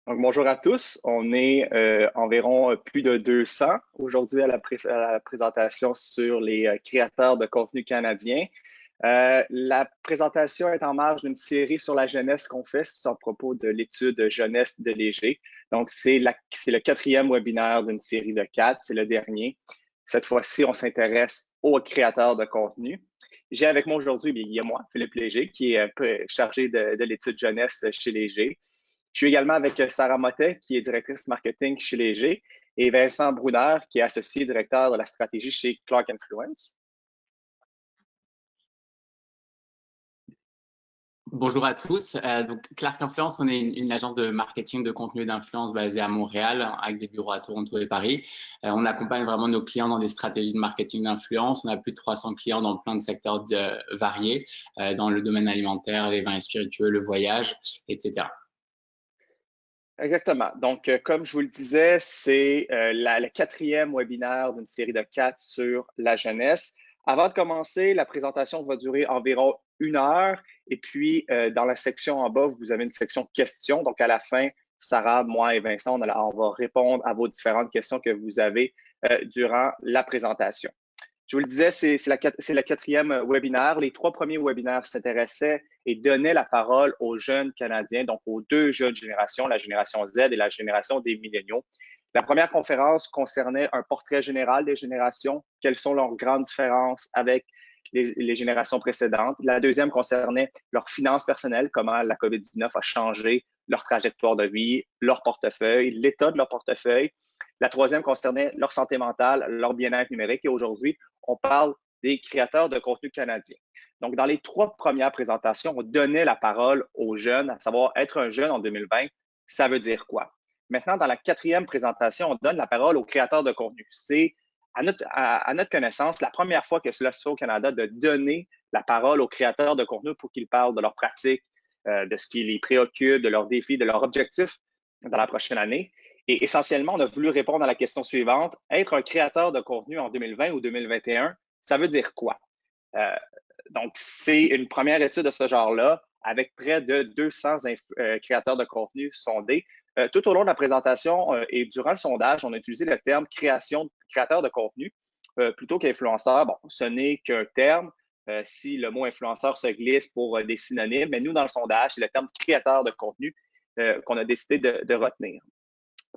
Donc, bonjour à tous. On est environ plus de 200 aujourd'hui à la présentation sur les créateurs de contenu canadiens. La présentation est en marge d'une série sur la jeunesse qu'on fait à propos de l'étude jeunesse de Léger. Donc, c'est le quatrième webinaire d'une série de quatre. C'est le dernier. Cette fois-ci, on s'intéresse aux créateurs de contenu. J'ai avec moi aujourd'hui, il y a moi, Philippe Léger, qui est un peu chargé de l'étude jeunesse chez Léger. Je suis également avec Sarah Mottet, qui est directrice marketing chez Léger, et Vincent Brunner, qui est associé directeur de la stratégie chez Clark Influence. Bonjour à tous. Donc Clark Influence, on est une agence de marketing de contenu et d'influence basée à Montréal, avec des bureaux à Toronto et Paris. On accompagne vraiment nos clients dans des stratégies de marketing d'influence. On a plus de 300 clients dans plein de secteurs variés, dans le domaine alimentaire, les vins et spiritueux, le voyage, etc. Exactement. Donc, comme je vous le disais, c'est le quatrième webinaire d'une série de quatre sur la jeunesse. Avant de commencer, la présentation va durer environ 1 heure. Et puis, dans la section en bas, vous avez une section questions. Donc, à la fin, Sarah, moi et Vincent, on va répondre à vos différentes questions que vous avez durant la présentation. Je vous le disais, c'est le quatrième webinaire. Les 3 premiers webinaires s'intéressaient et donnaient la parole aux jeunes Canadiens, donc aux 2 jeunes générations, la génération Z et la génération des milléniaux. La première conférence concernait un portrait général des générations, quelles sont leurs grandes différences avec les générations précédentes. La deuxième concernait leurs finances personnelles, comment la COVID-19 a changé leur trajectoire de vie, leur portefeuille, l'état de leur portefeuille. La troisième concernait leur santé mentale, leur bien-être numérique. Et aujourd'hui, on parle des créateurs de contenu canadiens. Donc, dans les 3 premières présentations, on donnait la parole aux jeunes, à savoir être un jeune en 2020, ça veut dire quoi? Maintenant, dans la quatrième présentation, on donne la parole aux créateurs de contenu. C'est, à notre connaissance, la première fois que cela se fait au Canada de donner la parole aux créateurs de contenu pour qu'ils parlent de leurs pratiques, de ce qui les préoccupe, de leurs défis, de leurs objectifs dans la prochaine année. Et essentiellement, on a voulu répondre à la question suivante. Être un créateur de contenu en 2020 ou 2021, ça veut dire quoi? Euh, donc, c'est une première étude de ce genre-là avec près de 200 créateurs de contenu sondés. Tout au long de la présentation et durant le sondage, on a utilisé le terme créateur de contenu plutôt qu'influenceur. Bon, ce n'est qu'un terme. Si le mot influenceur se glisse pour des synonymes, mais nous, dans le sondage, c'est le terme créateur de contenu qu'on a décidé de retenir.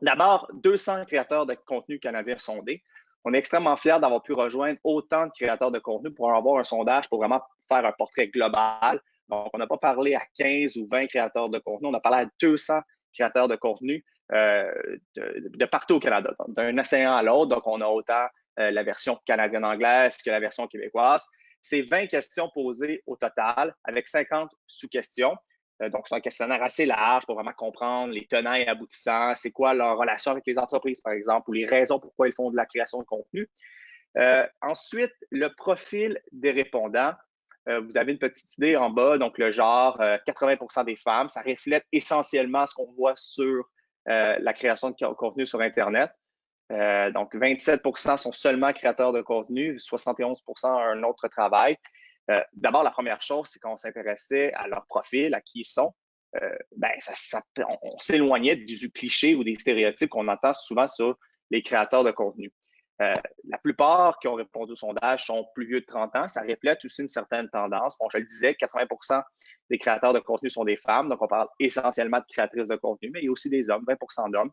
D'abord, 200 créateurs de contenu canadiens sondés. On est extrêmement fiers d'avoir pu rejoindre autant de créateurs de contenu pour avoir un sondage pour vraiment faire un portrait global. Donc, on n'a pas parlé à 15 ou 20 créateurs de contenu, on a parlé à 200 créateurs de contenu de partout au Canada, d'un océan à l'autre. Donc, on a autant la version canadienne-anglaise que la version québécoise. C'est 20 questions posées au total avec 50 sous-questions. Donc, c'est un questionnaire assez large pour vraiment comprendre les tenants et aboutissants, c'est quoi leur relation avec les entreprises, par exemple, ou les raisons pourquoi ils font de la création de contenu. Ensuite, le profil des répondants. Vous avez une petite idée en bas, donc le genre 80 des femmes, ça reflète essentiellement ce qu'on voit sur la création de contenu sur Internet. Donc, 27 sont seulement créateurs de contenu, 71 ont un autre travail. D'abord, la première chose, c'est qu'on s'intéressait à leur profil, à qui ils sont. On s'éloignait du cliché ou des stéréotypes qu'on entend souvent sur les créateurs de contenu. La plupart qui ont répondu au sondage sont plus vieux de 30 ans. Ça reflète aussi une certaine tendance. Bon, je le disais, 80 des créateurs de contenu sont des femmes. Donc, on parle essentiellement de créatrices de contenu, mais il y a aussi des hommes, 20 d'hommes.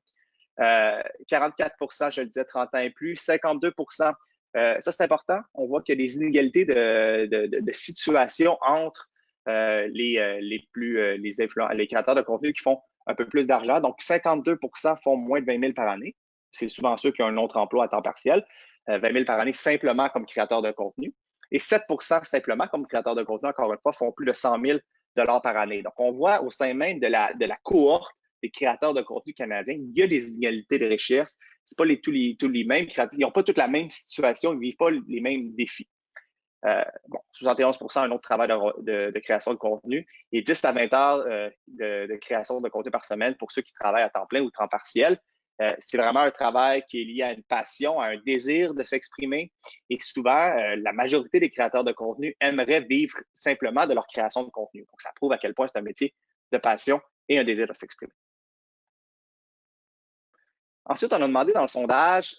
44 je le disais, 30 ans et plus. 52 ça, c'est important. On voit qu'il y a des inégalités de situation entre les créateurs de contenu qui font un peu plus d'argent. Donc, 52 font moins de 20 000 par année. C'est souvent ceux qui ont un autre emploi à temps partiel. 20 000 par année simplement comme créateur de contenu. Et 7 simplement comme créateur de contenu, encore une fois, font plus de 100 000 par année. Donc, on voit au sein même de la cohorte des créateurs de contenu canadiens, il y a des inégalités de richesse. C'est pas tous les mêmes créateurs. Ils n'ont pas toute la même situation, ils ne vivent pas les mêmes défis. 71 un autre travail de création de contenu et 10 à 20 heures de création de contenu par semaine pour ceux qui travaillent à temps plein ou temps partiel. C'est vraiment un travail qui est lié à une passion, à un désir de s'exprimer. Et souvent, la majorité des créateurs de contenu aimeraient vivre simplement de leur création de contenu. Donc, ça prouve à quel point c'est un métier de passion et un désir de s'exprimer. Ensuite, on a demandé dans le sondage,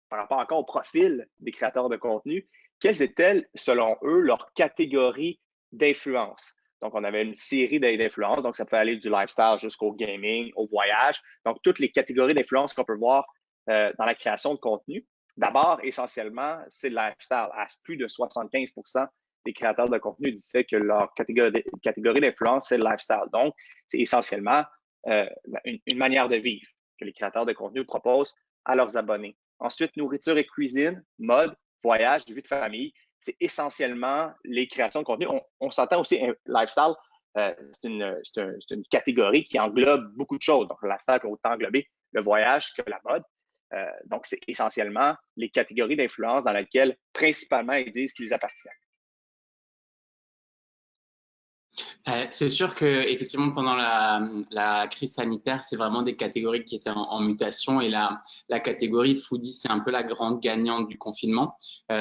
par rapport encore au profil des créateurs de contenu, quelles étaient, selon eux, leurs catégories d'influence. Donc, on avait une série d'influences, donc ça peut aller du lifestyle jusqu'au gaming, au voyage. Donc, toutes les catégories d'influence qu'on peut voir dans la création de contenu. D'abord, essentiellement, c'est le lifestyle. À plus de 75 des créateurs de contenu disaient que leur catégorie d'influence, c'est le lifestyle. Donc, c'est essentiellement une manière de vivre que les créateurs de contenu proposent à leurs abonnés. Ensuite, nourriture et cuisine, mode, voyage, vie de famille, c'est essentiellement les créations de contenu. On s'entend aussi, lifestyle, c'est une catégorie qui englobe beaucoup de choses. Donc, le lifestyle peut autant englober le voyage que la mode. Donc, c'est essentiellement les catégories d'influence dans lesquelles, principalement, ils disent qu'ils appartiennent. C'est sûr que effectivement pendant la crise sanitaire, c'est vraiment des catégories qui étaient en mutation et la catégorie foodie, c'est un peu la grande gagnante du confinement.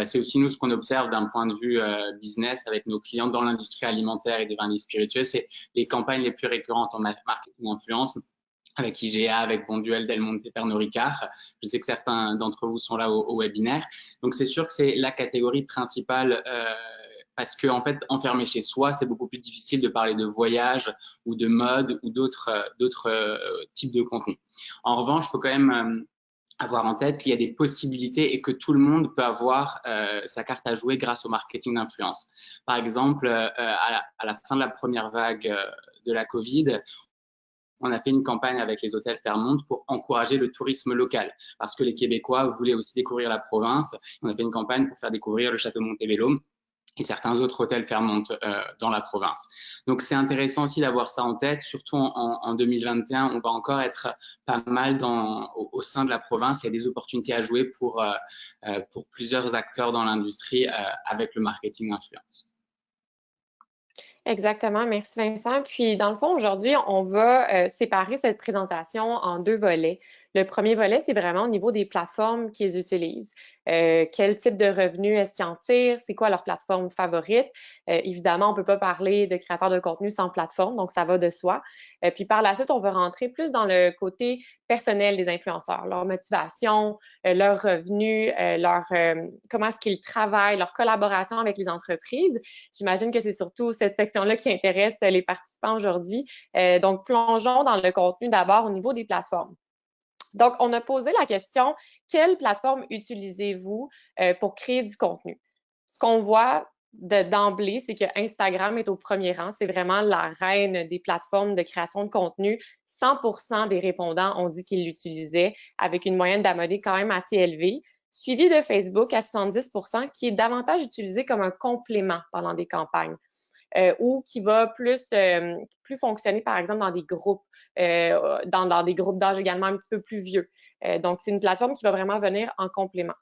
C'est aussi nous ce qu'on observe d'un point de vue business avec nos clients dans l'industrie alimentaire et des vins et spiritueux, c'est les campagnes les plus récurrentes en marketing d'influence avec IGA, avec Bonduelle, Del Monte, Pernod Ricard. Je sais que certains d'entre vous sont là au webinaire. Donc, c'est sûr que c'est la catégorie principale parce que en fait, enfermé chez soi, c'est beaucoup plus difficile de parler de voyage ou de mode ou d'autres types de contenus. En revanche, il faut quand même avoir en tête qu'il y a des possibilités et que tout le monde peut avoir sa carte à jouer grâce au marketing d'influence. Par exemple, à la fin de la première vague de la Covid, on a fait une campagne avec les hôtels Fairmont pour encourager le tourisme local parce que les Québécois voulaient aussi découvrir la province. On a fait une campagne pour faire découvrir le château Montebello et certains autres hôtels Fairmont dans la province. Donc, c'est intéressant aussi d'avoir ça en tête, surtout en 2021, on va encore être pas mal au sein de la province. Il y a des opportunités à jouer pour plusieurs acteurs dans l'industrie avec le marketing d'influence. Exactement, merci Vincent. Puis dans le fond, aujourd'hui, on va séparer cette présentation en deux volets. Le premier volet, c'est vraiment au niveau des plateformes qu'ils utilisent. Quel type de revenus est-ce qu'ils en tirent? C'est quoi leur plateforme favorite? Évidemment, on ne peut pas parler de créateurs de contenu sans plateforme, donc ça va de soi. Puis par la suite, on va rentrer plus dans le côté personnel des influenceurs, leur motivation, leurs revenus, comment est-ce qu'ils travaillent, leur collaboration avec les entreprises. J'imagine que c'est surtout cette section-là qui intéresse les participants aujourd'hui. Donc, plongeons dans le contenu d'abord au niveau des plateformes. Donc, on a posé la question, quelle plateforme utilisez-vous pour créer du contenu? Ce qu'on voit d'emblée, c'est que Instagram est au premier rang. C'est vraiment la reine des plateformes de création de contenu. 100% des répondants ont dit qu'ils l'utilisaient avec une moyenne d'abonnés quand même assez élevée, suivi de Facebook à 70%, qui est davantage utilisé comme un complément pendant des campagnes. Ou qui va plus fonctionner, par exemple, dans des groupes, dans des groupes d'âge également un petit peu plus vieux. Donc, c'est une plateforme qui va vraiment venir en complément.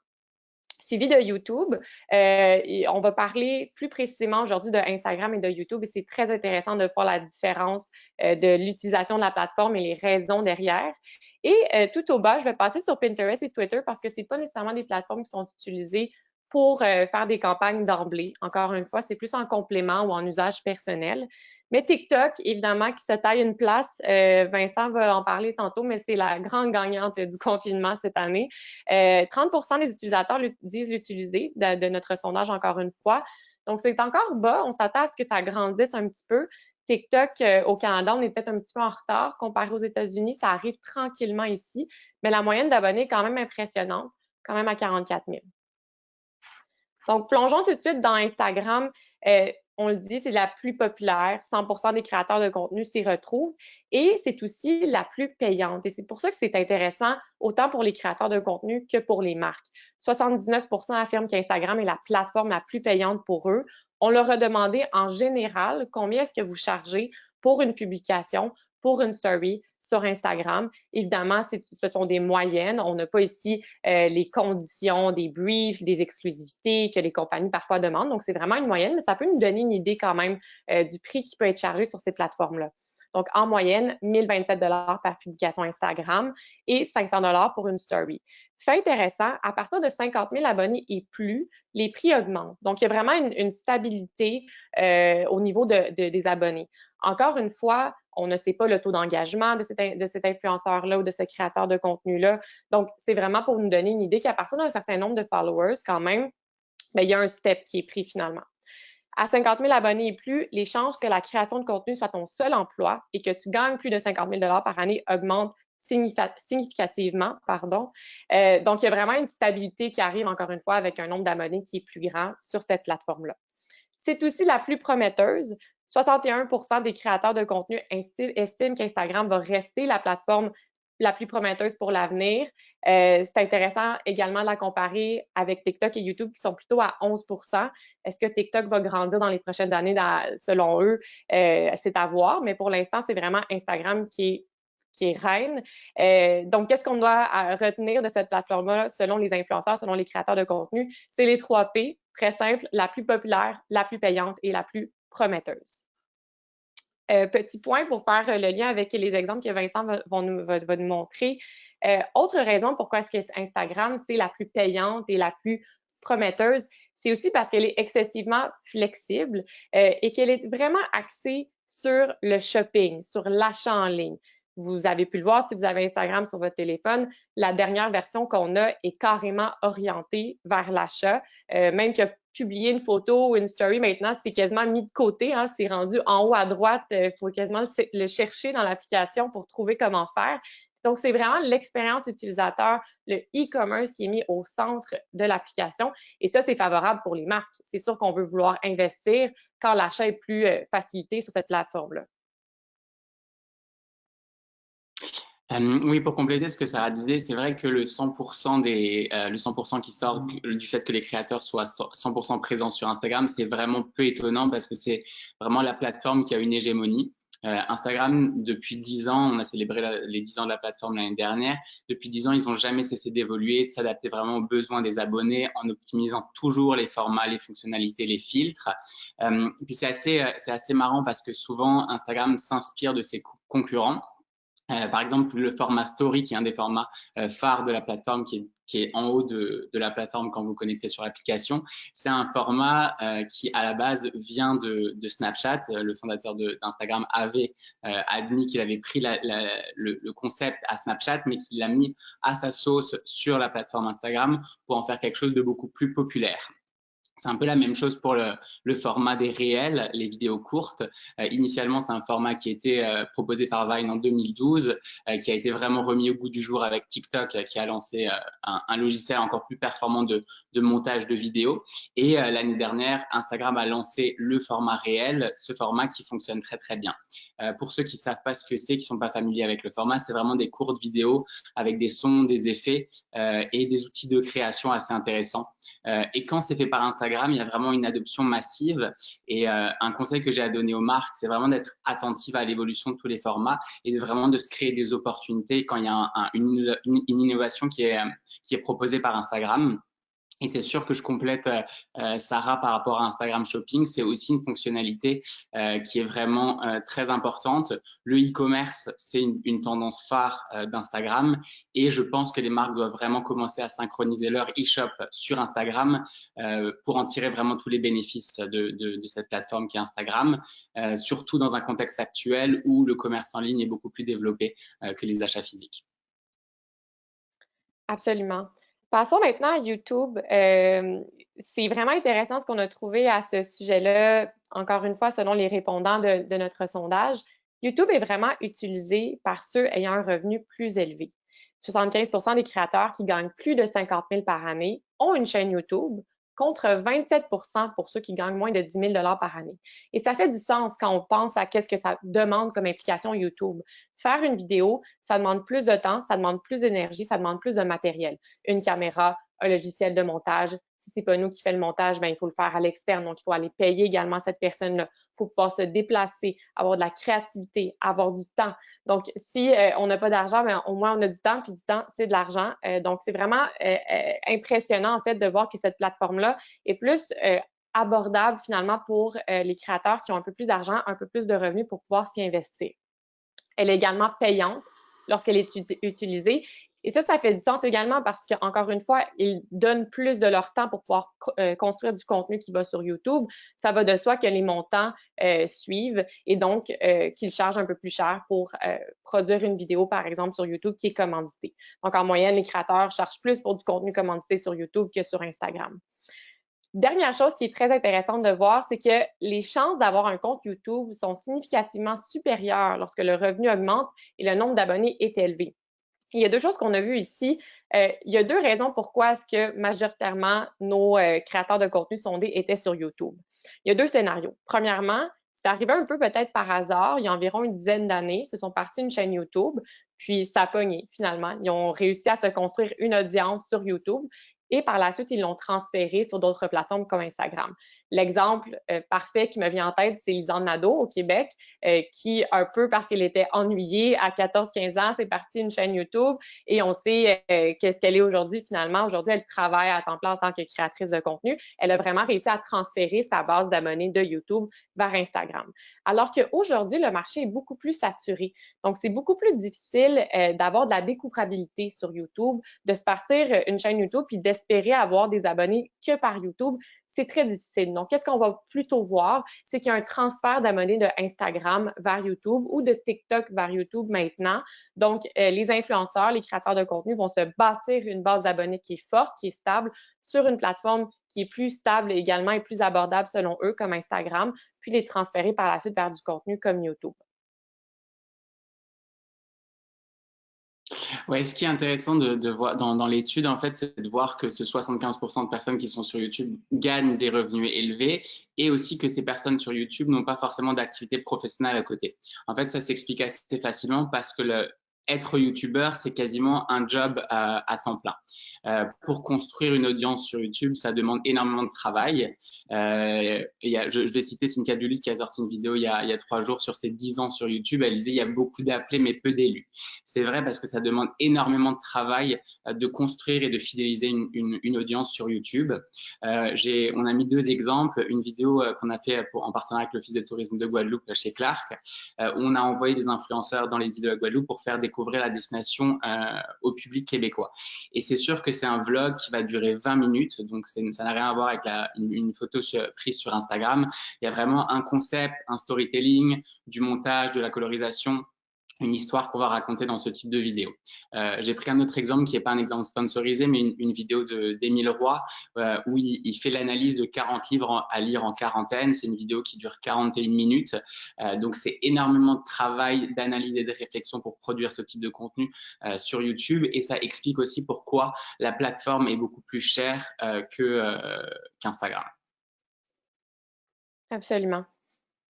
Suivi de YouTube, on va parler plus précisément aujourd'hui de Instagram et de YouTube et c'est très intéressant de voir la différence de l'utilisation de la plateforme et les raisons derrière. Et tout au bas, je vais passer sur Pinterest et Twitter parce que ce n'est pas nécessairement des plateformes qui sont utilisées pour faire des campagnes d'emblée. Encore une fois, c'est plus en complément ou en usage personnel. Mais TikTok, évidemment, qui se taille une place, Vincent va en parler tantôt, mais c'est la grande gagnante du confinement cette année. 30% des utilisateurs disent l'utiliser de notre sondage, encore une fois. Donc, c'est encore bas. On s'attend à ce que ça grandisse un petit peu. TikTok, au Canada, on est peut-être un petit peu en retard. Comparé aux États-Unis, ça arrive tranquillement ici. Mais la moyenne d'abonnés est quand même impressionnante, quand même à 44 000. Donc, plongeons tout de suite dans Instagram. On le dit, c'est la plus populaire. 100% des créateurs de contenu s'y retrouvent et c'est aussi la plus payante. Et c'est pour ça que c'est intéressant autant pour les créateurs de contenu que pour les marques. 79% affirment qu'Instagram est la plateforme la plus payante pour eux. On leur a demandé en général combien est-ce que vous chargez pour une publication, pour une story sur Instagram. Évidemment, ce sont des moyennes. On n'a pas ici les conditions, des briefs, des exclusivités que les compagnies parfois demandent. Donc, c'est vraiment une moyenne, mais ça peut nous donner une idée quand même du prix qui peut être chargé sur ces plateformes-là. Donc, en moyenne, 1027 $ par publication Instagram et 500 $ pour une story. Fait intéressant, à partir de 50 000 abonnés et plus, les prix augmentent. Donc, il y a vraiment une stabilité au niveau des abonnés. Encore une fois, on ne sait pas le taux d'engagement de cet influenceur-là ou de ce créateur de contenu-là. Donc, c'est vraiment pour nous donner une idée qu'à partir d'un certain nombre de followers, quand même, bien, il y a un step qui est pris finalement. À 50 000 abonnés et plus, les chances que la création de contenu soit ton seul emploi et que tu gagnes plus de 50 000 $ par année augmentent significativement. Donc, il y a vraiment une stabilité qui arrive, encore une fois, avec un nombre d'abonnés qui est plus grand sur cette plateforme-là. C'est aussi la plus prometteuse. 61 % des créateurs de contenu estiment qu'Instagram va rester la plateforme la plus prometteuse pour l'avenir. C'est intéressant également de la comparer avec TikTok et YouTube qui sont plutôt à 11 %. Est-ce que TikTok va grandir dans les prochaines années selon eux? C'est à voir, mais pour l'instant, c'est vraiment Instagram qui est reine. Donc, qu'est-ce qu'on doit retenir de cette plateforme-là selon les influenceurs, selon les créateurs de contenu? C'est les 3 P, très simple, la plus populaire, la plus payante et la plus prometteuse. Petit point pour faire le lien avec les exemples que Vincent va nous montrer. Autre raison pourquoi est-ce que Instagram, c'est la plus payante et la plus prometteuse, c'est aussi parce qu'elle est excessivement flexible et qu'elle est vraiment axée sur le shopping, sur l'achat en ligne. Vous avez pu le voir si vous avez Instagram sur votre téléphone, la dernière version qu'on a est carrément orientée vers l'achat, même que publier une photo ou une story maintenant, c'est quasiment mis de côté, hein, c'est rendu en haut à droite, il faut quasiment le chercher dans l'application pour trouver comment faire. Donc, c'est vraiment l'expérience utilisateur, le e-commerce qui est mis au centre de l'application et ça, c'est favorable pour les marques. C'est sûr qu'on veut vouloir investir quand l'achat est plus facilité sur cette plateforme-là. Oui, pour compléter ce que Sarah disait, c'est vrai que le 100% le 100% qui sort du fait que les créateurs soient 100% présents sur Instagram, c'est vraiment peu étonnant parce que c'est vraiment la plateforme qui a une hégémonie. Instagram, depuis 10 ans, on a célébré les 10 ans de la plateforme l'année dernière. Depuis 10 ans, ils n'ont jamais cessé d'évoluer, de s'adapter vraiment aux besoins des abonnés en optimisant toujours les formats, les fonctionnalités, les filtres. Puis c'est assez marrant parce que souvent, Instagram s'inspire de ses concurrents. Par exemple, le format Story, qui est un des formats phares de la plateforme, qui est en haut de la plateforme quand vous connectez sur l'application. C'est un format qui, à la base, vient de Snapchat. Le fondateur d'Instagram avait admis qu'il avait pris le concept à Snapchat, mais qu'il l'a mis à sa sauce sur la plateforme Instagram pour en faire quelque chose de beaucoup plus populaire. C'est un peu la même chose pour le format des réels, les vidéos courtes. Initialement, c'est un format qui a été proposé par Vine en 2012, qui a été vraiment remis au goût du jour avec TikTok, qui a lancé un logiciel encore plus performant de montage de vidéos. Et l'année dernière, Instagram a lancé le format réel, ce format qui fonctionne très très bien. Pour ceux qui ne savent pas ce que c'est, qui ne sont pas familiers avec le format, c'est vraiment des courtes vidéos avec des sons, des effets et des outils de création assez intéressants. Et quand c'est fait par Instagram, il y a vraiment une adoption massive et un conseil que j'ai à donner aux marques, c'est vraiment d'être attentive à l'évolution de tous les formats et de se créer des opportunités quand il y a une innovation qui est proposée par Instagram. Et c'est sûr que je complète Sarah par rapport à Instagram Shopping. C'est aussi une fonctionnalité qui est vraiment très importante. Le e-commerce, c'est une tendance phare d'Instagram et je pense que les marques doivent vraiment commencer à synchroniser leur e-shop sur Instagram pour en tirer vraiment tous les bénéfices de cette plateforme qui est Instagram, surtout dans un contexte actuel où le commerce en ligne est beaucoup plus développé que les achats physiques. Absolument. Passons maintenant à YouTube. C'est vraiment intéressant ce qu'on a trouvé à ce sujet-là, encore une fois, selon les répondants de notre sondage. YouTube est vraiment utilisé par ceux ayant un revenu plus élevé. 75 % des créateurs qui gagnent plus de 50 000 par année ont une chaîne YouTube, contre 27 % pour ceux qui gagnent moins de 10 000 $ par année. Et ça fait du sens quand on pense à qu'est-ce que ça demande comme implication YouTube. Faire une vidéo, ça demande plus de temps, ça demande plus d'énergie, ça demande plus de matériel. Une caméra, un logiciel de montage. Si c'est pas nous qui fait le montage, ben il faut le faire à l'externe. Donc, il faut aller payer également cette personne-là. Il faut pouvoir se déplacer, avoir de la créativité, avoir du temps. Donc, si on n'a pas d'argent, ben, au moins on a du temps, puis du temps, c'est de l'argent. Donc, c'est vraiment impressionnant, en fait, de voir que cette plateforme-là est plus abordable, finalement, pour les créateurs qui ont un peu plus d'argent, un peu plus de revenus pour pouvoir s'y investir. Elle est également payante lorsqu'elle est utilisée. Et ça fait du sens également parce qu'encore une fois, ils donnent plus de leur temps pour pouvoir construire du contenu qui va sur YouTube. Ça va de soi que les montants suivent et donc qu'ils chargent un peu plus cher pour produire une vidéo, par exemple, sur YouTube qui est commanditée. Donc, en moyenne, les créateurs chargent plus pour du contenu commandité sur YouTube que sur Instagram. Dernière chose qui est très intéressante de voir, c'est que les chances d'avoir un compte YouTube sont significativement supérieures lorsque le revenu augmente et le nombre d'abonnés est élevé. Il y a deux choses qu'on a vues ici. Il y a deux raisons pourquoi est-ce que majoritairement nos créateurs de contenu sondés étaient sur YouTube. Il y a deux scénarios. Premièrement, c'est arrivé un peu peut-être par hasard, il y a environ une dizaine d'années, ils se sont partis une chaîne YouTube, puis ça a pogné finalement. Ils ont réussi à se construire une audience sur YouTube et par la suite, ils l'ont transféré sur d'autres plateformes comme Instagram. L'exemple parfait qui me vient en tête, c'est Lisanne Nadeau au Québec, qui, un peu parce qu'elle était ennuyée à 14-15 ans, c'est parti une chaîne YouTube et on sait qu'est-ce qu'elle est aujourd'hui finalement. Aujourd'hui, elle travaille à temps plein en tant que créatrice de contenu. Elle a vraiment réussi à transférer sa base d'abonnés de YouTube vers Instagram. Alors qu'aujourd'hui, le marché est beaucoup plus saturé. Donc, c'est beaucoup plus difficile d'avoir de la découvrabilité sur YouTube, de se partir une chaîne YouTube puis d'espérer avoir des abonnés que par YouTube. C'est très difficile. Donc, qu'est-ce qu'on va plutôt voir? C'est qu'il y a un transfert d'abonnés de Instagram vers YouTube ou de TikTok vers YouTube maintenant. Donc, les influenceurs, les créateurs de contenu vont se bâtir une base d'abonnés qui est forte, qui est stable sur une plateforme qui est plus stable également et plus abordable selon eux comme Instagram, puis les transférer par la suite vers du contenu comme YouTube. Ouais, ce qui est intéressant de voir dans l'étude, en fait, c'est de voir que ce 75% de personnes qui sont sur YouTube gagnent des revenus élevés et aussi que ces personnes sur YouTube n'ont pas forcément d'activité professionnelle à côté. En fait, ça s'explique assez facilement parce que être youtubeur, c'est quasiment un job à temps plein. Pour construire une audience sur YouTube, ça demande énormément de travail. Je vais citer Cynthia Julis qui a sorti une vidéo il y a 3 jours sur ses 10 ans sur YouTube. Elle disait il y a beaucoup d'appelés mais peu d'élus. C'est vrai parce que ça demande énormément de travail de construire et de fidéliser une audience sur YouTube. On a mis 2 exemples. Une vidéo qu'on a fait en partenariat avec l'Office de tourisme de Guadeloupe chez Clark, où on a envoyé des influenceurs dans les îles de la Guadeloupe pour faire découvrir la destination au public québécois. Et c'est sûr que c'est un vlog qui va durer 20 minutes, donc ça n'a rien à voir avec une photo prise sur Instagram. Il y a vraiment un concept, un storytelling, du montage, de la colorisation, une histoire qu'on va raconter dans ce type de vidéo. J'ai pris un autre exemple qui n'est pas un exemple sponsorisé, mais une vidéo d'Émile Roy où il fait l'analyse de 40 livres à lire en quarantaine. C'est une vidéo qui dure 41 minutes. Donc, c'est énormément de travail, d'analyse et de réflexion pour produire ce type de contenu sur YouTube. Et ça explique aussi pourquoi la plateforme est beaucoup plus chère qu'Instagram. Absolument.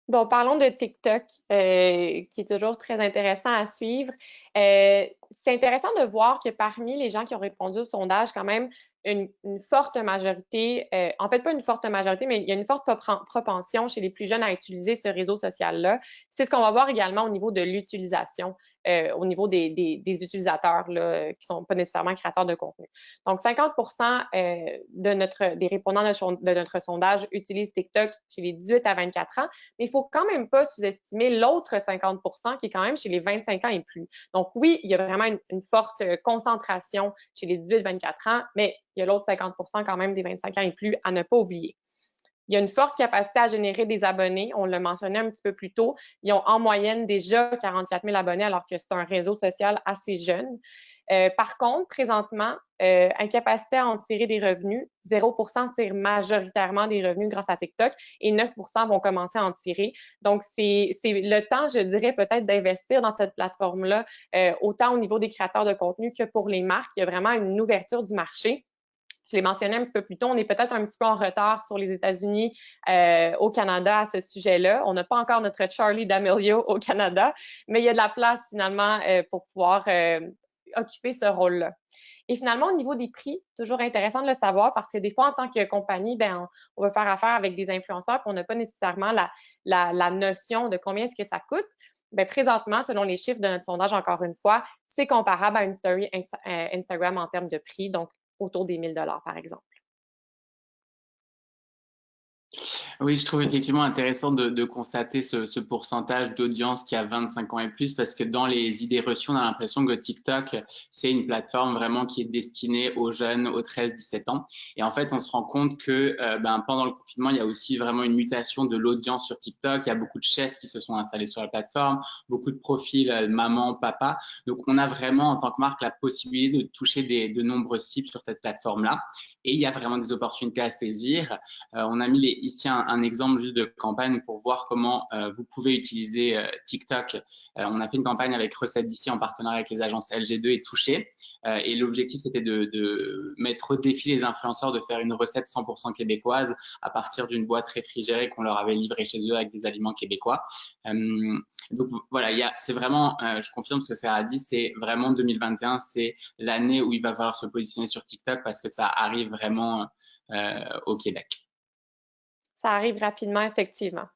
Bon, parlons de TikTok, qui est toujours très intéressant à suivre. C'est intéressant de voir que parmi les gens qui ont répondu au sondage, quand même, une forte majorité, en fait, pas une forte majorité, mais il y a une forte propension chez les plus jeunes à utiliser ce réseau social-là. C'est ce qu'on va voir également au niveau de l'utilisation, au niveau des utilisateurs là, qui sont pas nécessairement créateurs de contenu. Donc, 50% des répondants de notre sondage utilisent TikTok chez les 18 à 24 ans, mais il faut quand même pas sous-estimer l'autre 50% qui est quand même chez les 25 ans et plus. Donc, oui, il y a vraiment une forte concentration chez les 18-24 ans, mais il y a l'autre 50% quand même des 25 ans et plus à ne pas oublier. Il y a une forte capacité à générer des abonnés. On l'a mentionné un petit peu plus tôt. Ils ont en moyenne déjà 44 000 abonnés alors que c'est un réseau social assez jeune. Par contre, présentement, incapacité à en tirer des revenus, 0% tirent majoritairement des revenus grâce à TikTok et 9% vont commencer à en tirer. Donc, c'est le temps, je dirais, peut-être d'investir dans cette plateforme-là, autant au niveau des créateurs de contenu que pour les marques. Il y a vraiment une ouverture du marché. Je l'ai mentionné un petit peu plus tôt, on est peut-être un petit peu en retard sur les États-Unis, au Canada à ce sujet-là. On n'a pas encore notre Charli D'Amelio au Canada, mais il y a de la place finalement pour pouvoir occuper ce rôle-là. Et finalement, au niveau des prix, toujours intéressant de le savoir parce que des fois, en tant que compagnie, on va faire affaire avec des influenceurs et on n'a pas nécessairement la notion de combien est-ce que ça coûte. Présentement, selon les chiffres de notre sondage, encore une fois, c'est comparable à une story Instagram en termes de prix, donc autour des 1 000 $ par exemple. Oui, je trouve effectivement intéressant de constater ce pourcentage d'audience qui a 25 ans et plus, parce que dans les idées reçues, on a l'impression que TikTok, c'est une plateforme vraiment qui est destinée aux jeunes, aux 13-17 ans. Et en fait, on se rend compte que pendant le confinement, il y a aussi vraiment une mutation de l'audience sur TikTok. Il y a beaucoup de chefs qui se sont installés sur la plateforme, beaucoup de profils maman, papa. Donc, on a vraiment, en tant que marque, la possibilité de toucher de nombreuses cibles sur cette plateforme-là. Et il y a vraiment des opportunités à saisir. On a mis ici un exemple juste de campagne pour voir comment vous pouvez utiliser TikTok. On a fait une campagne avec Recettes d'ici en partenariat avec les agences LG2 et Touché. Et l'objectif, c'était de mettre au défi les influenceurs de faire une recette 100% québécoise à partir d'une boîte réfrigérée qu'on leur avait livrée chez eux avec des aliments québécois. Donc voilà, c'est vraiment, je confirme ce que Sarah a dit, c'est vraiment 2021, c'est l'année où il va falloir se positionner sur TikTok parce que ça arrive vraiment au Québec. Ça arrive rapidement, effectivement.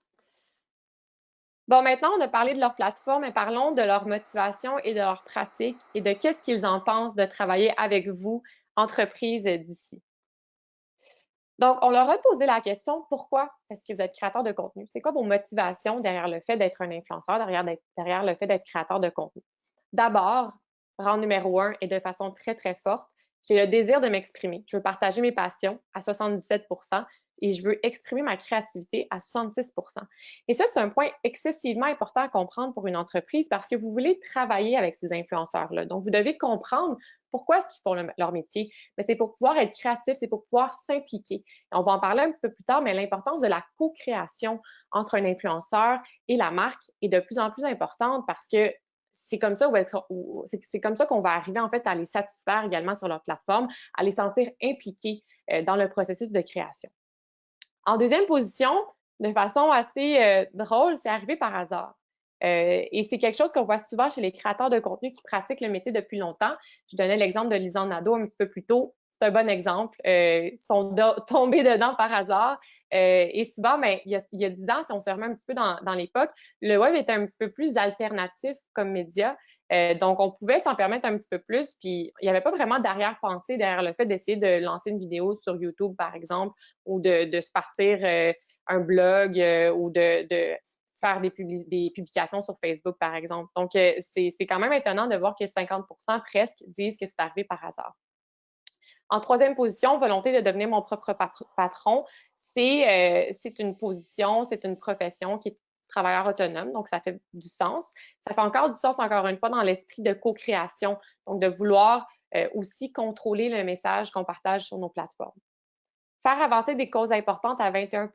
Bon, maintenant, on a parlé de leur plateforme, mais parlons de leur motivation et de leur pratique et de qu'est-ce qu'ils en pensent de travailler avec vous, entreprise d'ici. Donc, on leur a posé la question, pourquoi est-ce que vous êtes créateur de contenu? C'est quoi vos motivations derrière le fait d'être un influenceur, derrière le fait d'être créateur de contenu? D'abord, rang numéro 1 et de façon très, très forte, j'ai le désir de m'exprimer. Je veux partager mes passions à 77 et je veux exprimer ma créativité à 66 Et ça, c'est un point excessivement important à comprendre pour une entreprise parce que vous voulez travailler avec ces influenceurs-là. Donc, vous devez comprendre pourquoi est-ce qu'ils font leur métier. Mais c'est pour pouvoir être créatif, c'est pour pouvoir s'impliquer. On va en parler un petit peu plus tard, mais l'importance de la co-création entre un influenceur et la marque est de plus en plus importante parce que c'est comme ça c'est comme ça qu'on va arriver en fait à les satisfaire également sur leur plateforme, à les sentir impliqués dans le processus de création. En deuxième position, de façon assez drôle, c'est arrivé par hasard. Et c'est quelque chose qu'on voit souvent chez les créateurs de contenu qui pratiquent le métier depuis longtemps. Je donnais l'exemple de Lisanne Nadeau un petit peu plus tôt. C'est un bon exemple. Ils sont tombés dedans par hasard. Et souvent, il y a 10 ans, si on se remet un petit peu dans l'époque, le web était un petit peu plus alternatif comme média. Donc, on pouvait s'en permettre un petit peu plus. Puis, il n'y avait pas vraiment d'arrière-pensée derrière le fait d'essayer de lancer une vidéo sur YouTube, par exemple, ou de se partir un blog ou de faire des publications sur Facebook, par exemple. Donc, c'est quand même étonnant de voir que 50% presque disent que c'est arrivé par hasard. En troisième position, volonté de devenir mon propre patron, c'est une position, c'est une profession qui est travailleur autonome, donc ça fait du sens. Ça fait encore du sens, encore une fois, dans l'esprit de co-création, donc de vouloir aussi contrôler le message qu'on partage sur nos plateformes. Faire avancer des causes importantes à 21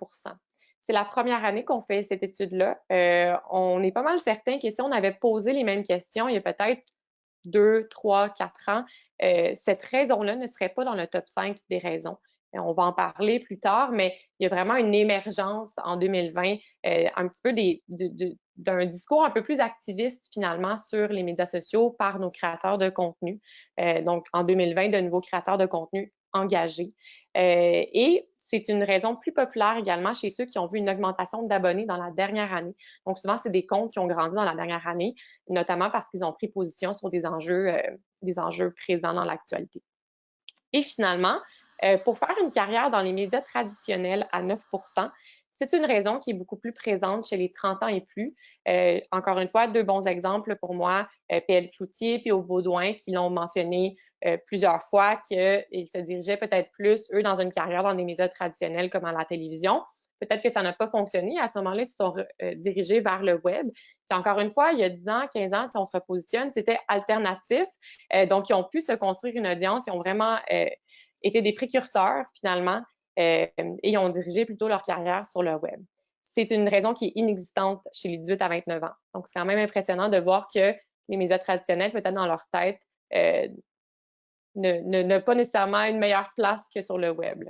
C'est la première année qu'on fait cette étude-là. On est pas mal certain que si on avait posé les mêmes questions il y a peut-être 2, 3, 4 ans, cette raison-là ne serait pas dans le top 5 des raisons. On va en parler plus tard, mais il y a vraiment une émergence en 2020, un petit peu d'un discours un peu plus activiste finalement sur les médias sociaux par nos créateurs de contenu. Donc, en 2020, de nouveaux créateurs de contenu engagés. Et c'est une raison plus populaire également chez ceux qui ont vu une augmentation d'abonnés dans la dernière année. Donc, souvent, c'est des comptes qui ont grandi dans la dernière année, notamment parce qu'ils ont pris position sur des enjeux présents dans l'actualité. Et finalement, pour faire une carrière dans les médias traditionnels à 9 c'est une raison qui est beaucoup plus présente chez les 30 ans et plus. Encore une fois, 2 bons exemples pour moi, PL Cloutier puis au Baudouin qui l'ont mentionné plusieurs fois qu'ils se dirigeaient peut-être plus, eux, dans une carrière dans des médias traditionnels comme à la télévision. Peut-être que ça n'a pas fonctionné. À ce moment-là, ils se sont dirigés vers le web. Puis encore une fois, il y a 10 ans, 15 ans, si on se repositionne, c'était alternatif. Donc, ils ont pu se construire une audience. Ils ont vraiment été des précurseurs, finalement, et ils ont dirigé plutôt leur carrière sur le web. C'est une raison qui est inexistante chez les 18 à 29 ans. Donc, c'est quand même impressionnant de voir que les médias traditionnels, peut-être dans leur tête, n'ont pas nécessairement une meilleure place que sur le web.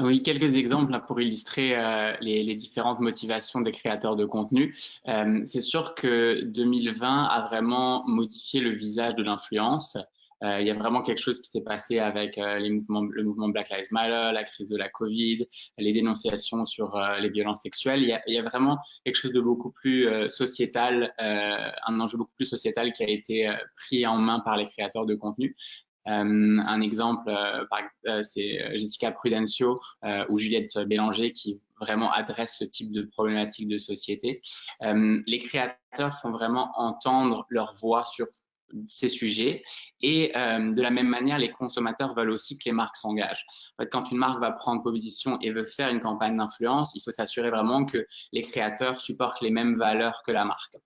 Oui, quelques exemples là, pour illustrer les différentes motivations des créateurs de contenu. C'est sûr que 2020 a vraiment modifié le visage de l'influence. Il y a vraiment quelque chose qui s'est passé avec le mouvement Black Lives Matter, la crise de la Covid, les dénonciations sur les violences sexuelles. Il y a vraiment quelque chose de beaucoup plus sociétal, un enjeu beaucoup plus sociétal qui a été pris en main par les créateurs de contenu. Un exemple, c'est Jessica Prudencio ou Juliette Bélanger qui vraiment adressent ce type de problématique de société. Les créateurs font vraiment entendre leur voix sur ces sujets et de la même manière, les consommateurs veulent aussi que les marques s'engagent. En fait, quand une marque va prendre position et veut faire une campagne d'influence, il faut s'assurer vraiment que les créateurs supportent les mêmes valeurs que la marque.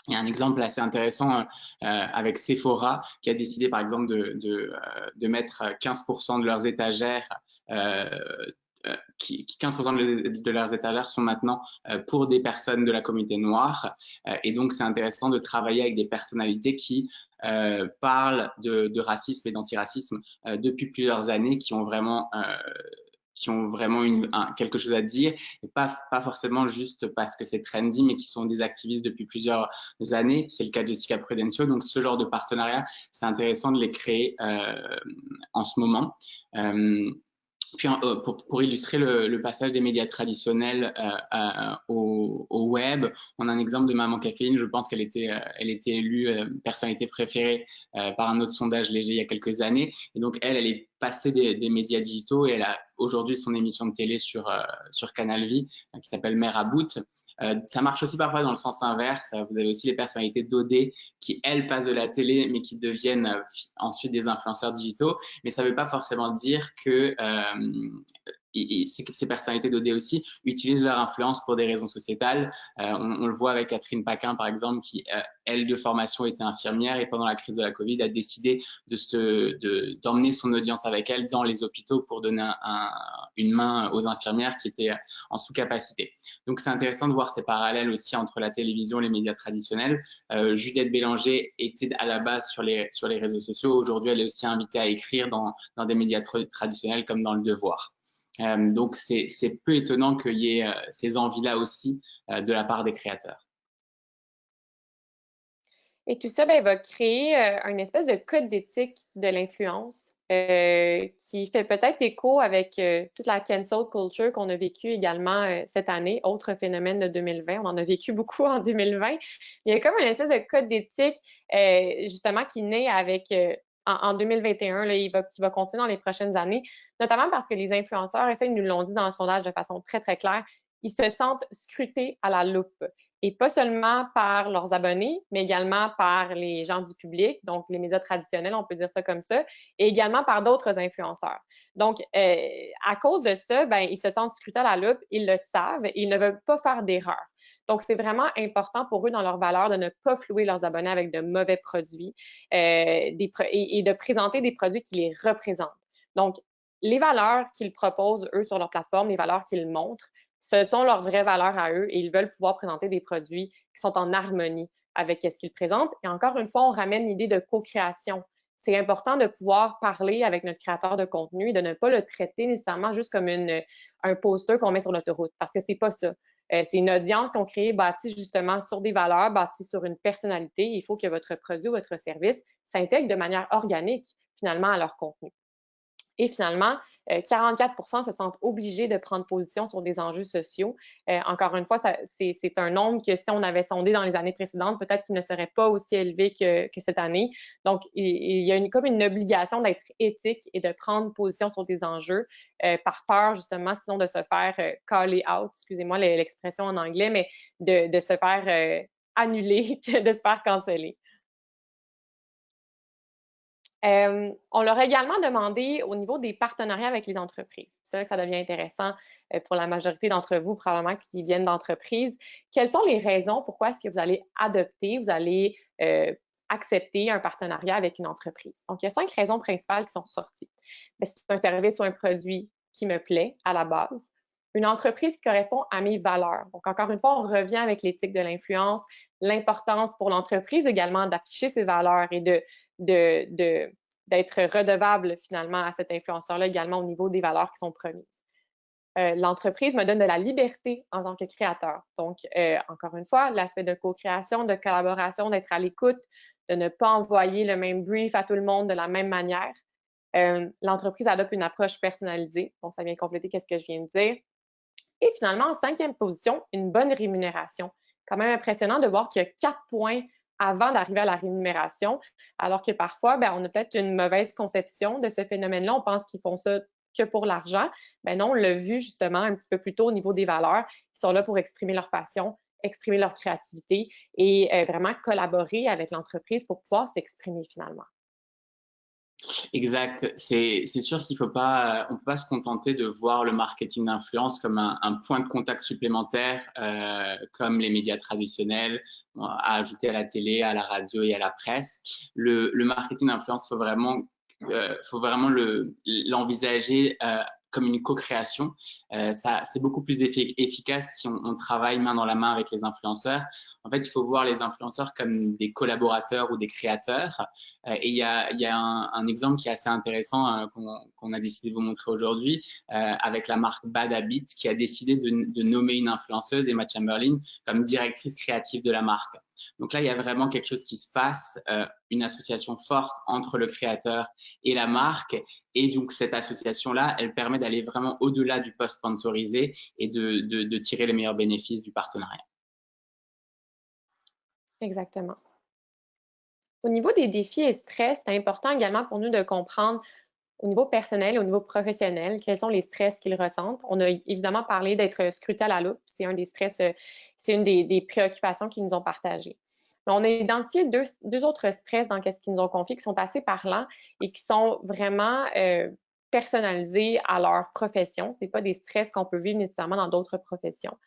Il y a un exemple assez intéressant avec Sephora qui a décidé par exemple de mettre 15% de leurs étagères 15% de leurs étagères sont maintenant pour des personnes de la communauté noire. Et donc, c'est intéressant de travailler avec des personnalités qui parlent de racisme et d'antiracisme depuis plusieurs années, qui ont vraiment quelque chose à dire, et pas forcément juste parce que c'est trendy, mais qui sont des activistes depuis plusieurs années. C'est le cas de Jessica Prudencio. Donc, ce genre de partenariat, c'est intéressant de les créer en ce moment. Puis pour illustrer le passage des médias traditionnels au web, on a un exemple de Maman Caféine. Je pense qu'elle était élue personnalité préférée par un autre sondage léger il y a quelques années. Et donc elle est passée des médias digitaux et elle a aujourd'hui son émission de télé sur Canal Vie qui s'appelle Mère à bout. Ça marche aussi parfois dans le sens inverse. Vous avez aussi les personnalités d'OD qui, elles, passent de la télé, mais qui deviennent ensuite des influenceurs digitaux. Mais ça ne veut pas forcément dire que ces personnalités d'OD aussi utilisent leur influence pour des raisons sociétales. On le voit avec Catherine Paquin, par exemple, qui, elle, de formation, était infirmière et pendant la crise de la Covid, a décidé d'emmener son audience avec elle dans les hôpitaux pour donner une main aux infirmières qui étaient en sous-capacité. Donc, c'est intéressant de voir ces parallèles aussi entre la télévision et les médias traditionnels. Juliette Bélanger était à la base sur les réseaux sociaux. Aujourd'hui, elle est aussi invitée à écrire dans des médias traditionnels comme dans Le Devoir. Donc, c'est peu étonnant qu'il y ait ces envies-là aussi de la part des créateurs. Et tout ça va créer une espèce de code d'éthique de l'influence qui fait peut-être écho avec toute la cancel culture qu'on a vécue également cette année, autre phénomène de 2020. On en a vécu beaucoup en 2020. Il y a comme une espèce de code d'éthique justement qui naît avec en 2021, là, qui va continuer dans les prochaines années, notamment parce que les influenceurs, et ça, ils nous l'ont dit dans le sondage de façon très, très claire, ils se sentent scrutés à la loupe. Et pas seulement par leurs abonnés, mais également par les gens du public, donc les médias traditionnels, on peut dire ça comme ça, et également par d'autres influenceurs. Donc, à cause de ça, ils se sentent scrutés à la loupe, ils le savent, et ils ne veulent pas faire d'erreur. Donc, c'est vraiment important pour eux dans leur valeur de ne pas flouer leurs abonnés avec de mauvais produits et de présenter des produits qui les représentent. Donc, les valeurs qu'ils proposent, eux, sur leur plateforme, les valeurs qu'ils montrent, ce sont leurs vraies valeurs à eux et ils veulent pouvoir présenter des produits qui sont en harmonie avec ce qu'ils présentent. Et encore une fois, on ramène l'idée de co-création. C'est important de pouvoir parler avec notre créateur de contenu et de ne pas le traiter nécessairement juste comme un poster qu'on met sur l'autoroute, parce que c'est pas ça. C'est une audience qu'on crée bâtie justement sur des valeurs, bâtie sur une personnalité. Il faut que votre produit ou votre service s'intègre de manière organique finalement à leur contenu. Et finalement, 44% se sentent obligés de prendre position sur des enjeux sociaux. Encore une fois, c'est un nombre que si on avait sondé dans les années précédentes, peut-être qu'il ne serait pas aussi élevé que cette année. Donc, il y a comme une obligation d'être éthique et de prendre position sur des enjeux par peur, justement, sinon de se faire caller out, excusez-moi l'expression en anglais, mais de se faire annuler, de se faire canceller. On leur a également demandé au niveau des partenariats avec les entreprises. C'est là que ça devient intéressant pour la majorité d'entre vous, probablement qui viennent d'entreprises. Quelles sont les raisons pourquoi est-ce que vous allez adopter, vous allez accepter un partenariat avec une entreprise? Donc, il y a 5 raisons principales qui sont sorties. C'est un service ou un produit qui me plaît à la base. Une entreprise qui correspond à mes valeurs. Donc, encore une fois, on revient avec l'éthique de l'influence, l'importance pour l'entreprise également d'afficher ses valeurs et d'être redevable finalement à cet influenceur-là également au niveau des valeurs qui sont promises. L'entreprise me donne de la liberté en tant que créateur. Donc, encore une fois, l'aspect de co-création, de collaboration, d'être à l'écoute, de ne pas envoyer le même brief à tout le monde de la même manière. L'entreprise adopte une approche personnalisée. Donc, ça vient compléter ce que je viens de dire. Et finalement, en 5e position, une bonne rémunération. Quand même impressionnant de voir qu'il y a 4 points avant d'arriver à la rémunération, alors que parfois, on a peut-être une mauvaise conception de ce phénomène-là. On pense qu'ils font ça que pour l'argent. Non, on l'a vu justement un petit peu plus tôt au niveau des valeurs. Ils sont là pour exprimer leur passion, exprimer leur créativité et vraiment collaborer avec l'entreprise pour pouvoir s'exprimer finalement. Exact. C'est sûr qu'il faut pas, on peut pas se contenter de voir le marketing d'influence comme un point de contact supplémentaire, comme les médias traditionnels, à ajouter à la télé, à la radio et à la presse. Le marketing d'influence, faut vraiment l'envisager comme une co-création. Ça, c'est beaucoup plus efficace si on travaille main dans la main avec les influenceurs. En fait, il faut voir les influenceurs comme des collaborateurs ou des créateurs. Et il y a un exemple qui est assez intéressant qu'on a décidé de vous montrer aujourd'hui avec la marque Bad Habit qui a décidé de nommer une influenceuse, Emma Chamberlain, comme directrice créative de la marque. Donc là, il y a vraiment quelque chose qui se passe, une association forte entre le créateur et la marque. Et donc, cette association-là, elle permet d'aller vraiment au-delà du post sponsorisé et de tirer les meilleurs bénéfices du partenariat. Exactement. Au niveau des défis et stress, c'est important également pour nous de comprendre au niveau personnel et au niveau professionnel, quels sont les stress qu'ils ressentent. On a évidemment parlé d'être scruté à la loupe. C'est un des stress, c'est une des préoccupations qu'ils nous ont partagées. On a identifié deux autres stress dans ce qu'ils nous ont confié qui sont assez parlants et qui sont vraiment personnalisés à leur profession. Ce n'est pas des stress qu'on peut vivre nécessairement dans d'autres professions.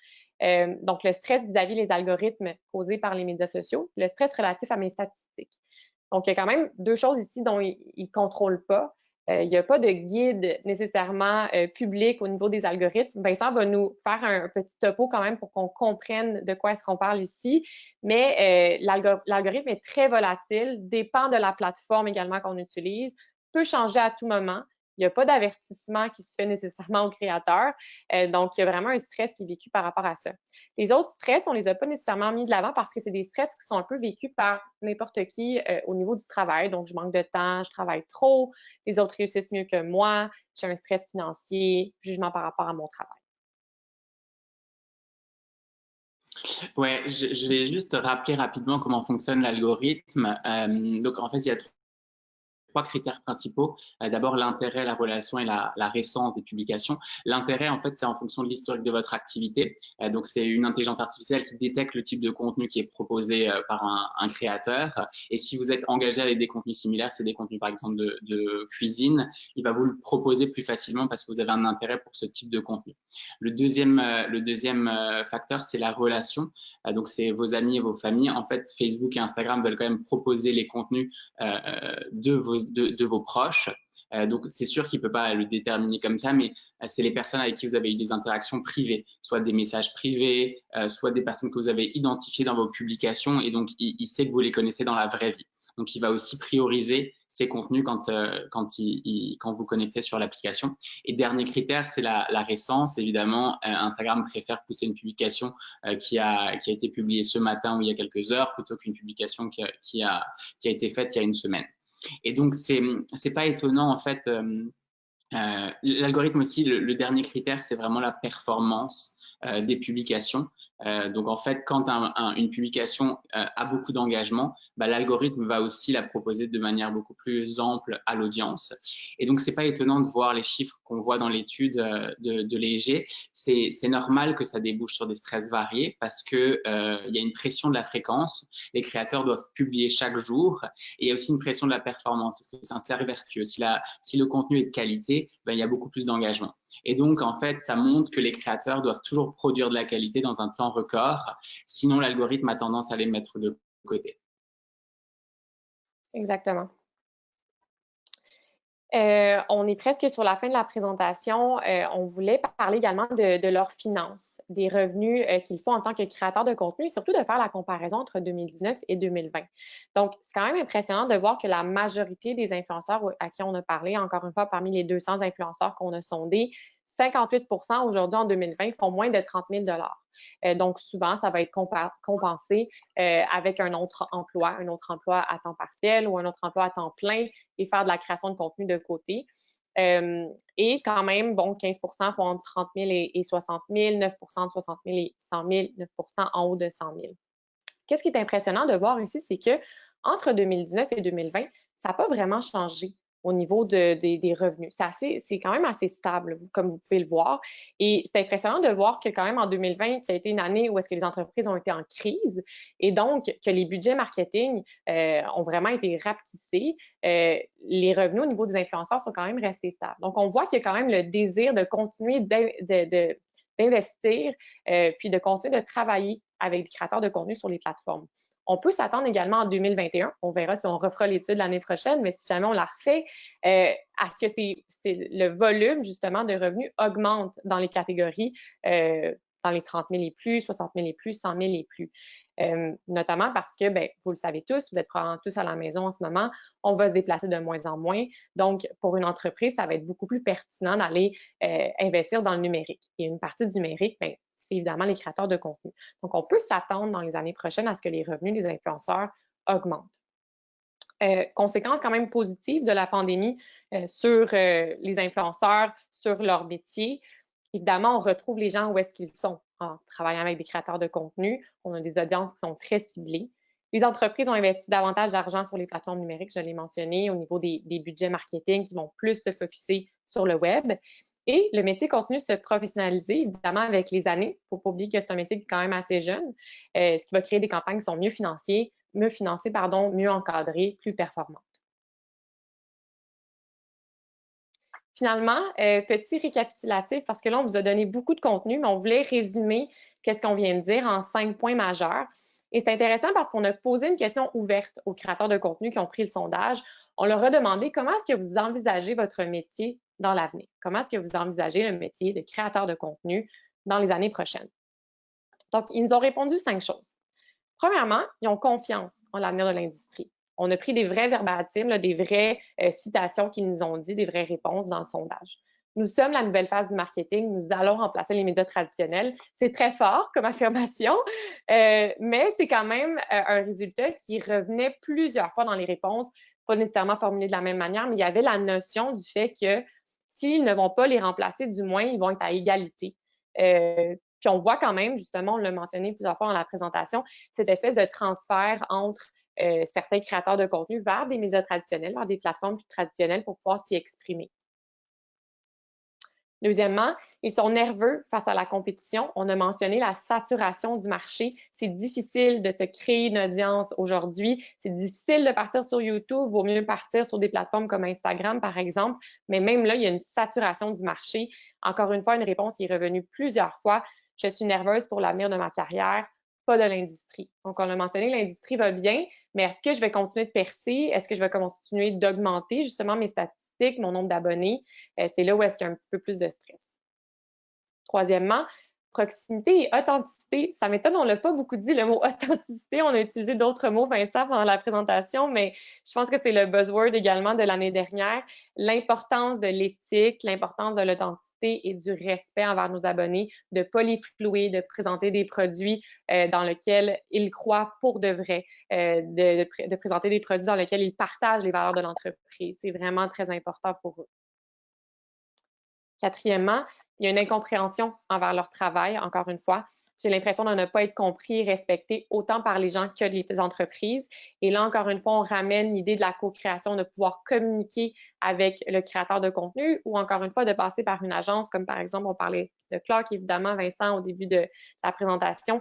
Donc, le stress vis-à-vis les algorithmes causés par les médias sociaux, le stress relatif à mes statistiques. Donc, il y a quand même deux choses ici dont ils ne contrôlent pas. Il n'y a pas de guide nécessairement public au niveau des algorithmes. Vincent va nous faire un petit topo quand même pour qu'on comprenne de quoi est-ce qu'on parle ici. Mais l'algorithme est très volatile, dépend de la plateforme également qu'on utilise, peut changer à tout moment. Il n'y a pas d'avertissement qui se fait nécessairement au créateur. Donc, il y a vraiment un stress qui est vécu par rapport à ça. Les autres stress, on ne les a pas nécessairement mis de l'avant parce que c'est des stress qui sont un peu vécus par n'importe qui au niveau du travail. Donc, je manque de temps, je travaille trop, les autres réussissent mieux que moi, j'ai un stress financier, jugement par rapport à mon travail. Ouais, je vais juste rappeler rapidement comment fonctionne l'algorithme. Donc, en fait, il y a trois critères principaux. D'abord, l'intérêt, la relation et la récence des publications. L'intérêt, en fait, c'est en fonction de l'historique de votre activité. Donc, c'est une intelligence artificielle qui détecte le type de contenu qui est proposé par un créateur. Et si vous êtes engagé avec des contenus similaires, c'est des contenus, par exemple, de cuisine, il va vous le proposer plus facilement parce que vous avez un intérêt pour ce type de contenu. Le deuxième facteur, c'est la relation. Donc, c'est vos amis et vos familles. En fait, Facebook et Instagram veulent quand même proposer les contenus de vos proches. Donc, c'est sûr qu'il ne peut pas le déterminer comme ça, mais c'est les personnes avec qui vous avez eu des interactions privées, soit des messages privés, soit des personnes que vous avez identifiées dans vos publications, et donc il sait que vous les connaissez dans la vraie vie. Donc, il va aussi prioriser ces contenus quand vous connectez sur l'application. Et dernier critère, c'est la récence. Évidemment, Instagram préfère pousser une publication qui a été publiée ce matin ou il y a quelques heures plutôt qu'une publication qui a été faite il y a une semaine. Et donc, c'est pas étonnant, en fait. L'algorithme aussi, le dernier critère, c'est vraiment la performance des publications. Donc, en fait, quand une publication a beaucoup d'engagement, l'algorithme va aussi la proposer de manière beaucoup plus ample à l'audience. Et donc, c'est pas étonnant de voir les chiffres qu'on voit dans l'étude de Léger. C'est normal que ça débouche sur des stress variés parce que il y a une pression de la fréquence. Les créateurs doivent publier chaque jour. Et il y a aussi une pression de la performance parce que c'est un cercle vertueux. Si le contenu est de qualité, il y a beaucoup plus d'engagement. Et donc, en fait, ça montre que les créateurs doivent toujours produire de la qualité dans un temps record. Sinon, l'algorithme a tendance à les mettre de côté. Exactement. On est presque sur la fin de la présentation. On voulait parler également de leurs finances, des revenus qu'ils font en tant que créateurs de contenu et surtout de faire la comparaison entre 2019 et 2020. Donc, c'est quand même impressionnant de voir que la majorité des influenceurs à qui on a parlé, encore une fois, parmi les 200 influenceurs qu'on a sondés, 58 aujourd'hui en 2020 font moins de 30 000 donc, souvent, ça va être compensé avec un autre emploi à temps partiel ou un autre emploi à temps plein et faire de la création de contenu de côté. Et quand même, 15 font entre 30 000 et 60 000, 9 de 60 000 et 100 000, 9 en haut de 100 000. qu'est-ce qui est impressionnant de voir ici, c'est que entre 2019 et 2020, ça n'a pas vraiment changé au niveau des revenus. C'est quand même assez stable, comme vous pouvez le voir. Et c'est impressionnant de voir que quand même en 2020, qui a été une année où est-ce que les entreprises ont été en crise et donc que les budgets marketing ont vraiment été rapetissés, les revenus au niveau des influenceurs sont quand même restés stables. Donc, on voit qu'il y a quand même le désir de continuer d'investir puis de continuer de travailler avec des créateurs de contenu sur les plateformes. On peut s'attendre également en 2021, on verra si on refera l'étude l'année prochaine, mais si jamais on la refait, à ce que le volume justement de revenus augmente dans les catégories, dans les 30 000 et plus, 60 000 et plus, 100 000 et plus. Notamment parce que, bien, vous le savez tous, vous êtes probablement tous à la maison en ce moment, on va se déplacer de moins en moins. Donc, pour une entreprise, ça va être beaucoup plus pertinent d'aller investir dans le numérique. Et une partie du numérique, bien, c'est évidemment les créateurs de contenu. Donc, on peut s'attendre dans les années prochaines à ce que les revenus des influenceurs augmentent. Conséquences quand même positives de la pandémie sur les influenceurs, sur leur métier. Évidemment, on retrouve les gens où est-ce qu'ils sont en travaillant avec des créateurs de contenu. On a des audiences qui sont très ciblées. Les entreprises ont investi davantage d'argent sur les plateformes numériques, je l'ai mentionné, au niveau des budgets marketing qui vont plus se focusser sur le web. Et le métier continue de se professionnaliser, évidemment, avec les années. Il ne faut pas oublier que c'est un métier qui est quand même assez jeune, ce qui va créer des campagnes qui sont mieux financées, mieux encadrées, plus performantes. Finalement, petit récapitulatif, parce que là, on vous a donné beaucoup de contenu, mais on voulait résumer qu'est-ce qu'on vient de dire en 5 points majeurs. Et c'est intéressant parce qu'on a posé une question ouverte aux créateurs de contenu qui ont pris le sondage. On leur a demandé comment est-ce que vous envisagez votre métier dans l'avenir? Comment est-ce que vous envisagez le métier de créateur de contenu dans les années prochaines? Donc, ils nous ont répondu 5 choses. Premièrement, ils ont confiance en l'avenir de l'industrie. On a pris des vrais verbatims, là, des vraies citations qu'ils nous ont dit, des vraies réponses dans le sondage. Nous sommes la nouvelle phase du marketing, nous allons remplacer les médias traditionnels. C'est très fort comme affirmation, mais c'est quand même un résultat qui revenait plusieurs fois dans les réponses, pas nécessairement formulé de la même manière, mais il y avait la notion du fait que s'ils ne vont pas les remplacer, du moins, ils vont être à égalité. Puis on voit quand même, justement, on l'a mentionné plusieurs fois dans la présentation, cette espèce de transfert entre certains créateurs de contenu vers des médias traditionnels, vers des plateformes plus traditionnelles pour pouvoir s'y exprimer. Deuxièmement, ils sont nerveux face à la compétition. On a mentionné la saturation du marché. C'est difficile de se créer une audience aujourd'hui. C'est difficile de partir sur YouTube. Il vaut mieux partir sur des plateformes comme Instagram, par exemple. Mais même là, il y a une saturation du marché. Encore une fois, une réponse qui est revenue plusieurs fois. Je suis nerveuse pour l'avenir de ma carrière, pas de l'industrie. Donc, on a mentionné que l'industrie va bien, mais est-ce que je vais continuer de percer? Est-ce que je vais continuer d'augmenter justement mes statistiques, mon nombre d'abonnés? C'est là où est-ce qu'il y a un petit peu plus de stress. Troisièmement, proximité et authenticité. Ça m'étonne, on l'a pas beaucoup dit le mot authenticité. On a utilisé d'autres mots, Vincent, pendant la présentation, mais je pense que c'est le buzzword également de l'année dernière. L'importance de l'éthique, l'importance de l'authenticité et du respect envers nos abonnés, de ne pas les flouer, de présenter des produits dans lesquels ils croient pour de vrai, de présenter des produits dans lesquels ils partagent les valeurs de l'entreprise. C'est vraiment très important pour eux. Quatrièmement, il y a une incompréhension envers leur travail, encore une fois. J'ai l'impression de ne pas être compris et respecté autant par les gens que les entreprises. Et là, encore une fois, on ramène l'idée de la co-création, de pouvoir communiquer avec le créateur de contenu ou encore une fois de passer par une agence, comme par exemple, on parlait de Clark, évidemment, Vincent, au début de la présentation,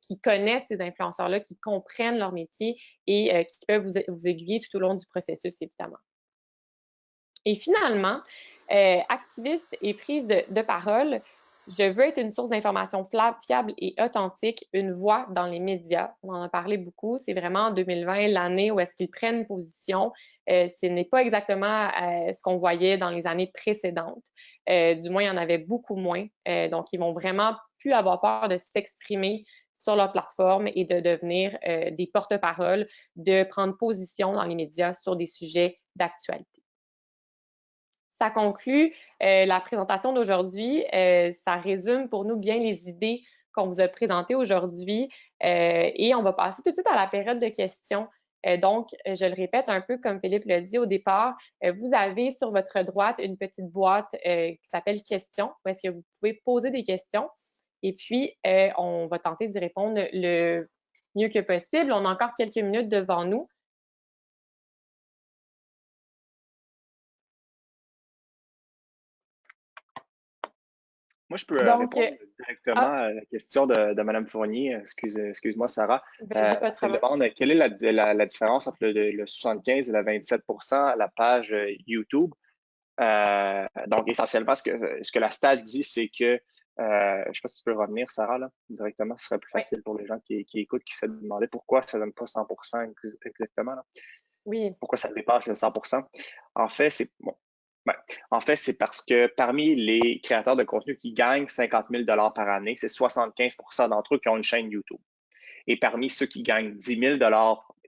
qui connaissent ces influenceurs-là, qui comprennent leur métier et qui peuvent vous aiguiller tout au long du processus, évidemment. Et finalement, activiste et prise de parole, je veux être une source d'information fiable et authentique, une voix dans les médias. On en a parlé beaucoup. C'est vraiment en 2020 l'année où est-ce qu'ils prennent position. Ce n'est pas exactement ce qu'on voyait dans les années précédentes. Du moins, il y en avait beaucoup moins. Donc, ils vont vraiment plus avoir peur de s'exprimer sur leur plateforme et de devenir des porte-paroles, de prendre position dans les médias sur des sujets d'actualité. Ça conclut la présentation d'aujourd'hui. Ça résume pour nous bien les idées qu'on vous a présentées aujourd'hui et on va passer tout de suite à la période de questions. Donc, je le répète un peu comme Philippe l'a dit au départ, vous avez sur votre droite une petite boîte qui s'appelle « Questions » où est-ce que vous pouvez poser des questions et puis on va tenter d'y répondre le mieux que possible. On a encore quelques minutes devant nous. Moi, je peux Donc, répondre directement à la question de Mme Fournier. Excuse-moi, Sarah. vas-y, pas de Elle problème. demande quelle est la différence entre le 75 et le 27 à la page YouTube. Donc, essentiellement, ce que la stat dit, c'est que, je ne sais pas si tu peux revenir, Sarah, là, directement, ce serait plus Oui, facile pour les gens qui écoutent, qui se demandaient pourquoi ça ne donne pas 100 exactement, là. oui, Pourquoi ça dépasse le 100 En fait, c'est bon. Ben, en fait, c'est parce que parmi les créateurs de contenu qui gagnent 50 000 par année, c'est 75 d'entre eux qui ont une chaîne YouTube. Et parmi ceux qui gagnent 10 000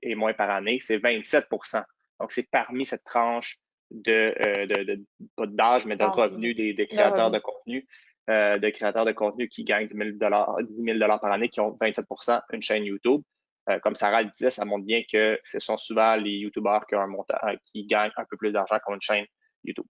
et moins par année, c'est 27 Donc, c'est parmi cette tranche pas d'âge, mais de d'âge, revenus des de créateurs de revenus. contenu, qui gagnent 10 000 par année, qui ont 27 une chaîne YouTube. Comme Sarah le disait, ça montre bien que ce sont souvent les YouTubeurs qui ont un montant, qui gagnent un peu plus d'argent qu'une chaîne YouTube.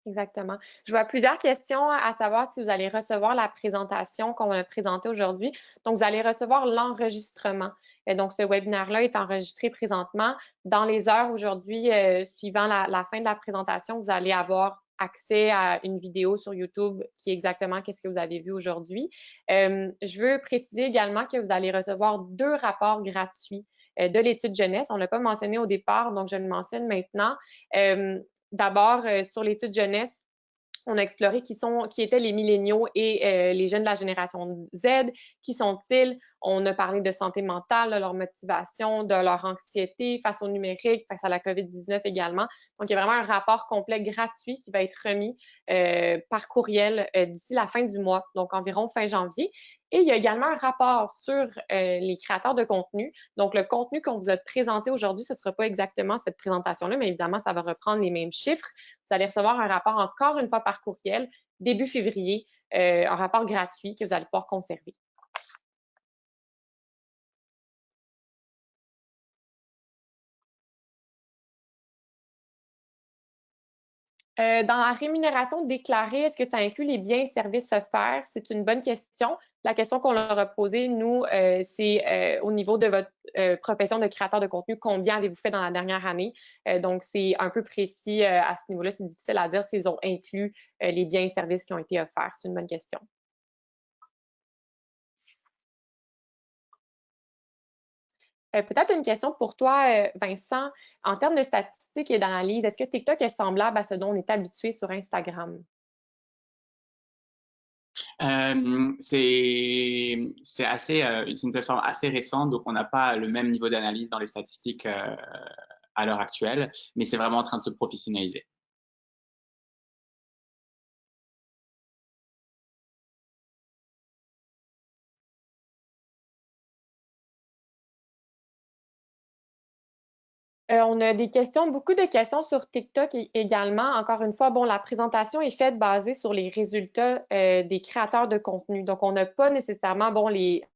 Exactement. Je vois plusieurs questions à savoir si vous allez recevoir la présentation qu'on a présentée aujourd'hui. Donc, vous allez recevoir l'enregistrement. Donc, ce webinaire-là est enregistré présentement. Dans les heures aujourd'hui, suivant la fin de la présentation, vous allez avoir accès à une vidéo sur YouTube qui est exactement qu'est-ce que vous avez vu aujourd'hui. Je veux préciser également que vous allez recevoir 2 rapports gratuits de l'étude jeunesse. On ne l'a pas mentionné au départ, donc je le mentionne maintenant. D'abord, sur l'étude jeunesse, on a exploré qui étaient les milléniaux et les jeunes de la génération Z. Qui sont-ils? On a parlé de santé mentale, de leur motivation, de leur anxiété face au numérique, face à la COVID-19 également. Donc, il y a vraiment un rapport complet gratuit qui va être remis par courriel d'ici la fin du mois, donc environ fin janvier. Et il y a également un rapport sur les créateurs de contenu. Donc, le contenu qu'on vous a présenté aujourd'hui, ce ne sera pas exactement cette présentation-là, mais évidemment, ça va reprendre les mêmes chiffres. Vous allez recevoir un rapport encore une fois par courriel, début février, un rapport gratuit que vous allez pouvoir conserver. Dans la rémunération déclarée, est-ce que ça inclut les biens et services offerts? C'est une bonne question. La question qu'on leur a posée, nous, c'est au niveau de votre profession de créateur de contenu, combien avez-vous fait dans la dernière année? Donc, c'est un peu précis à ce niveau-là. C'est difficile à dire s'ils ont inclus les biens et services qui ont été offerts. C'est une bonne question. Peut-être une question pour toi, Vincent. En termes de statistiques et d'analyse, est-ce que TikTok est semblable à ce dont on est habitué sur Instagram? C'est une plateforme assez récente, donc on n'a pas le même niveau d'analyse dans les statistiques à l'heure actuelle, mais c'est vraiment en train de se professionnaliser. On a des questions, beaucoup de questions sur TikTok également. Encore une fois, bon, la présentation est faite basée sur les résultats des créateurs de contenu. Donc, on n'a pas nécessairement, bon,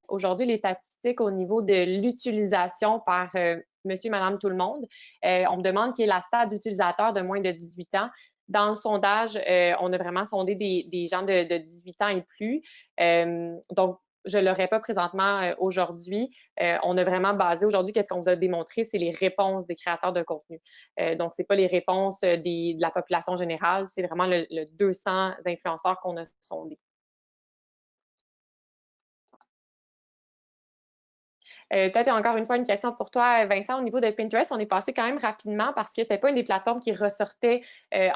aujourd'hui, les statistiques au niveau de l'utilisation par monsieur, madame, tout le monde. On me demande qui est la stade d'utilisateurs de moins de 18 ans. Dans le sondage, on a vraiment sondé des gens de 18 ans et plus. Donc, je ne l'aurais pas présentement aujourd'hui. On a vraiment basé aujourd'hui, qu'est-ce qu'on vous a démontré, c'est les réponses des créateurs de contenu. Donc, ce n'est pas les réponses de la population générale, c'est vraiment le 200 influenceurs qu'on a sondés. Peut-être encore une fois une question pour toi, Vincent. Au niveau de Pinterest, on est passé quand même rapidement parce que ce n'était pas une des plateformes qui ressortait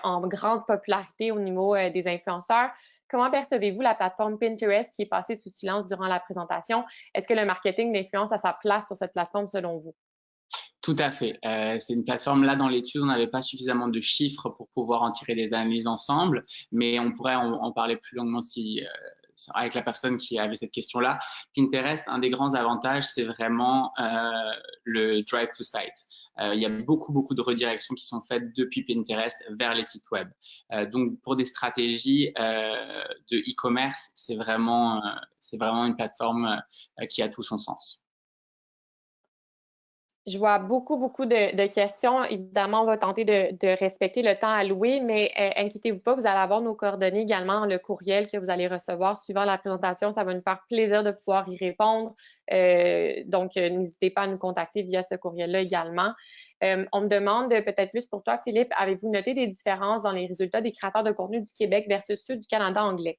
en grande popularité au niveau des influenceurs. Comment percevez-vous la plateforme Pinterest qui est passée sous silence durant la présentation? Est-ce que le marketing d'influence a sa place sur cette plateforme selon vous? Tout à fait. C'est une plateforme, là, dans l'étude, on n'avait pas suffisamment de chiffres pour pouvoir en tirer des analyses ensemble, mais on pourrait en parler plus longuement avec la personne qui avait cette question-là. Pinterest, un des grands avantages, c'est vraiment le drive to site. Il y a beaucoup de redirections qui sont faites depuis Pinterest vers les sites web. Donc, pour des stratégies de e-commerce, c'est vraiment une plateforme qui a tout son sens. Je vois beaucoup de questions. Évidemment, on va tenter de respecter le temps alloué, mais inquiétez-vous pas, vous allez avoir nos coordonnées également dans le courriel que vous allez recevoir suivant la présentation. Ça va nous faire plaisir de pouvoir y répondre. Donc, n'hésitez pas à nous contacter via ce courriel-là également. On me demande peut-être plus pour toi, Philippe, avez-vous noté des différences dans les résultats des créateurs de contenu du Québec versus ceux du Canada anglais?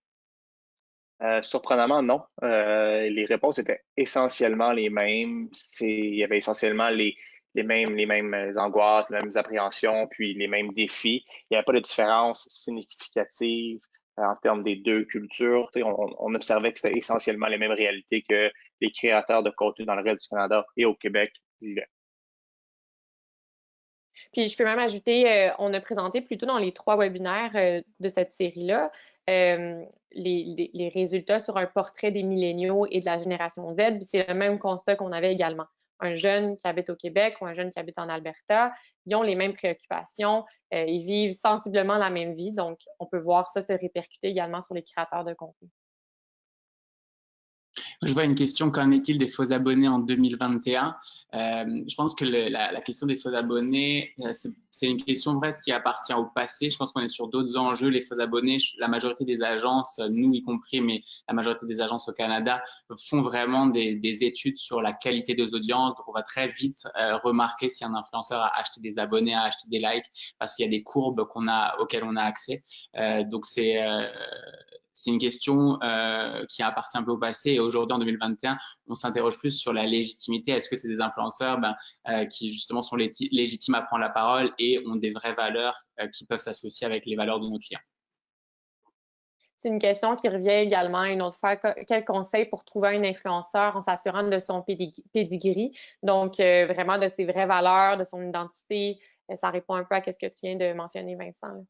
Surprenamment, non. Les réponses étaient essentiellement les mêmes. Il y avait essentiellement les mêmes angoisses, les mêmes appréhensions, puis les mêmes défis. Il n'y avait pas de différence significative en termes des deux cultures. On observait que c'était essentiellement les mêmes réalités que les créateurs de contenu dans le reste du Canada et au Québec vivaient. Puis je peux même ajouter, on a présenté plutôt dans les 3 webinaires de cette série-là les résultats sur un portrait des milléniaux et de la génération Z. C'est le même constat qu'on avait également. Un jeune qui habite au Québec ou un jeune qui habite en Alberta, ils ont les mêmes préoccupations, ils vivent sensiblement la même vie. Donc, on peut voir ça se répercuter également sur les créateurs de contenu. Je vois une question, qu'en est-il des faux abonnés en 2021? Je pense que la question des faux abonnés, c'est une question presque qui appartient au passé. Je pense qu'on est sur d'autres enjeux. Les faux abonnés, la majorité des agences, nous y compris, mais la majorité des agences au Canada font vraiment des études sur la qualité des audiences. Donc, on va très vite remarquer si un influenceur a acheté des abonnés, a acheté des likes, parce qu'il y a des courbes auxquelles on a accès. Donc, c'est une question qui appartient un peu au passé. Et aujourd'hui, en 2021, on s'interroge plus sur la légitimité. Est-ce que c'est des influenceurs qui justement sont légitimes à prendre la parole et ont des vraies valeurs qui peuvent s'associer avec les valeurs de nos clients? C'est une question qui revient également une autre fois. Quel conseil pour trouver un influenceur en s'assurant de son pedigree? Donc, vraiment de ses vraies valeurs, de son identité. Ça répond un peu à ce que tu viens de mentionner, Vincent. Là.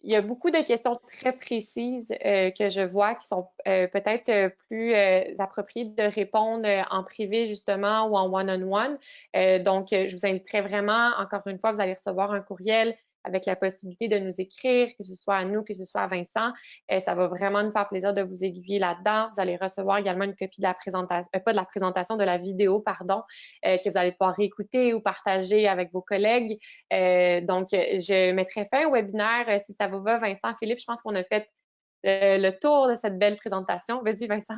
Il y a beaucoup de questions très précises que je vois qui sont peut-être plus appropriées de répondre en privé justement ou en one-on-one. Donc, je vous inviterai vraiment, encore une fois, vous allez recevoir un courriel avec la possibilité de nous écrire, que ce soit à nous, que ce soit à Vincent. Ça va vraiment nous faire plaisir de vous aiguiller là-dedans. Vous allez recevoir également une copie de la présentation, pas de la présentation, de la vidéo, pardon, que vous allez pouvoir réécouter ou partager avec vos collègues. Donc, je mettrai fin au webinaire si ça vous va, Vincent, Philippe. Je pense qu'on a fait le tour de cette belle présentation. Vas-y, Vincent.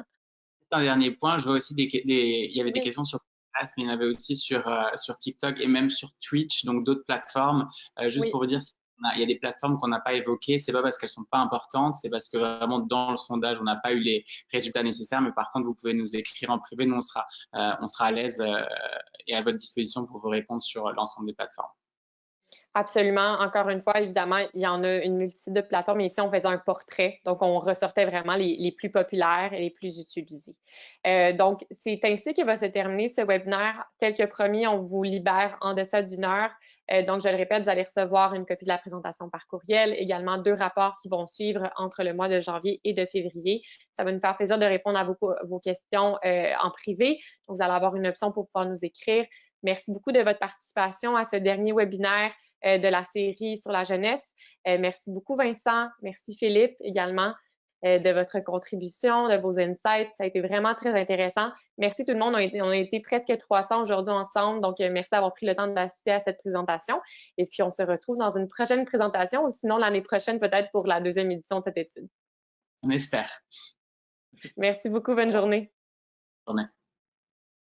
Un dernier point, je vois aussi il y avait des Oui. questions sur Podcast, mais il y en avait aussi sur TikTok et même sur Twitch, donc d'autres plateformes. Juste Oui. pour vous dire, il y a des plateformes qu'on n'a pas évoquées, c'est pas parce qu'elles sont pas importantes, c'est parce que vraiment dans le sondage, on n'a pas eu les résultats nécessaires, mais par contre, vous pouvez nous écrire en privé, nous on sera à l'aise et à votre disposition pour vous répondre sur l'ensemble des plateformes. Absolument. Encore une fois, évidemment, il y en a une multitude de plateformes. Mais ici, on faisait un portrait. Donc, on ressortait vraiment les plus populaires et les plus utilisés. Donc, c'est ainsi que va se terminer ce webinaire. Tel que promis, on vous libère en deçà d'une heure. Donc, je le répète, vous allez recevoir une copie de la présentation par courriel, également 2 rapports qui vont suivre entre le mois de janvier et de février. Ça va nous faire plaisir de répondre à vos questions en privé. Donc, vous allez avoir une option pour pouvoir nous écrire. Merci beaucoup de votre participation à ce dernier webinaire de la série sur la jeunesse. Merci beaucoup, Vincent. Merci, Philippe, également, de votre contribution, de vos insights. Ça a été vraiment très intéressant. Merci tout le monde. On a été presque 300 aujourd'hui ensemble. Donc, merci d'avoir pris le temps d'assister à cette présentation. Et puis, on se retrouve dans une prochaine présentation ou sinon l'année prochaine, peut-être pour la 2e édition de cette étude. On espère. Merci beaucoup. Bonne journée. Bonne journée.